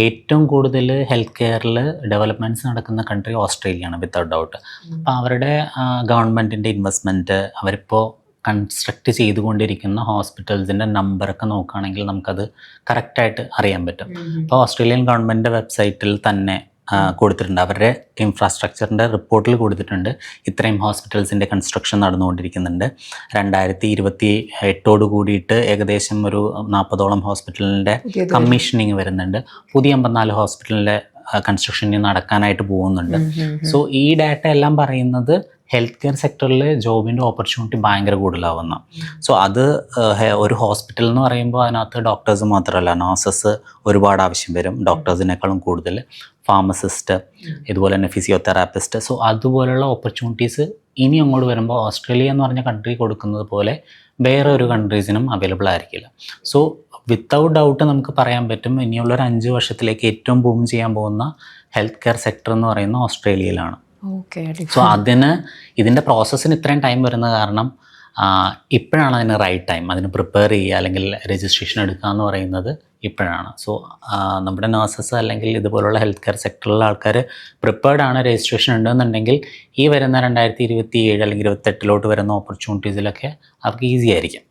ഏറ്റവും കൂടുതൽ ഹെൽത്ത് കെയറിൽ ഡെവലപ്മെൻറ്റ്സ് നടക്കുന്ന കൺട്രി ഓസ്ട്രേലിയയാണ് വിത്തൗട്ട് ഡൗട്ട്. അപ്പോൾ അവരുടെ ഗവൺമെൻറ്റിൻ്റെ ഇൻവെസ്റ്റ്മെൻറ്റ്, അവരിപ്പോൾ കൺസ്ട്രക്റ്റ് ചെയ്തുകൊണ്ടിരിക്കുന്ന ഹോസ്പിറ്റൽസിൻ്റെ നമ്പറൊക്കെ നോക്കുകയാണെങ്കിൽ നമുക്കത് കറക്റ്റായിട്ട് അറിയാൻ പറ്റും. അപ്പോൾ ഓസ്ട്രേലിയൻ ഗവൺമെൻറ്റിൻ്റെ വെബ്സൈറ്റിൽ തന്നെ കൊടുത്തിട്ടുണ്ട്, അവരുടെ ഇൻഫ്രാസ്ട്രക്ചറിൻ്റെ റിപ്പോർട്ടിൽ കൊടുത്തിട്ടുണ്ട് ഇത്രയും ഹോസ്പിറ്റൽസിൻ്റെ കൺസ്ട്രക്ഷൻ നടന്നുകൊണ്ടിരിക്കുന്നുണ്ട്. 2028 കൂടിയിട്ട് ഏകദേശം ഒരു 40ഓളം ഹോസ്പിറ്റലിൻ്റെ കമ്മീഷനിങ് വരുന്നുണ്ട്. പുതിയ 54 ഹോസ്പിറ്റലിൻ്റെ കൺസ്ട്രക്ഷൻ നടക്കാനായിട്ട് പോകുന്നുണ്ട്. സോ ഈ ഡാറ്റ എല്ലാം പറയുന്നത് ഹെൽത്ത് കെയർ സെക്ടറിൽ ജോബിൻ്റെ ഓപ്പർച്യൂണിറ്റി ഭയങ്കര കൂടുതലാവുന്ന. സോ അത് ഒരു ഹോസ്പിറ്റൽ എന്ന് പറയുമ്പോൾ അതിനകത്ത് ഡോക്ടേഴ്സ് മാത്രമല്ല, നഴ്സസ് ഒരുപാട് ആവശ്യം വരും, ഡോക്ടേഴ്സിനേക്കാളും കൂടുതൽ ഫാർമസിസ്റ്റ്, ഇതുപോലെ തന്നെ ഫിസിയോതെറാപ്പിസ്റ്റ്. സോ അതുപോലുള്ള ഓപ്പർച്യൂണിറ്റീസ് ഇനി അങ്ങോട്ട് വരുമ്പോൾ ഓസ്ട്രേലിയ എന്ന് പറഞ്ഞ കൺട്രി കൊടുക്കുന്നത് പോലെ വേറെ ഒരു കൺട്രീസിനും അവൈലബിൾ ആയിരിക്കില്ല. സോ വിത്തൗട്ട് ഡൗട്ട് നമുക്ക് പറയാൻ പറ്റും ഇനിയുള്ളൊരു 5 വർഷത്തിലേക്ക് ഏറ്റവും ബൂം ചെയ്യാൻ പോകുന്ന ഹെൽത്ത് കെയർ സെക്ടർ എന്ന് പറയുന്നത് ഓസ്ട്രേലിയയിലാണ്. സോ ഇതിൻ്റെ പ്രോസസ്സിന് ഇത്രയും ടൈം വരുന്ന കാരണം ഇപ്പോഴാണ് അതിന് റൈറ്റ് ടൈം. അതിന് പ്രിപ്പയർ ചെയ്യുക അല്ലെങ്കിൽ രജിസ്ട്രേഷൻ എടുക്കുക എന്ന് പറയുന്നത് ഇപ്പോഴാണ്. സോ നമ്മുടെ നഴ്സസ് അല്ലെങ്കിൽ ഇതുപോലുള്ള ഹെൽത്ത് കെയർ സെക്ടറിലുള്ള ആൾക്കാർ പ്രിപ്പയർഡ് ആണ്, രജിസ്ട്രേഷൻ ഉണ്ടെന്നുണ്ടെങ്കിൽ ഈ വരുന്ന 2027 അല്ലെങ്കിൽ 2028 വരുന്ന ഓപ്പർച്യൂണിറ്റീസിലൊക്കെ അവർക്ക് ഈസി ആയിരിക്കും.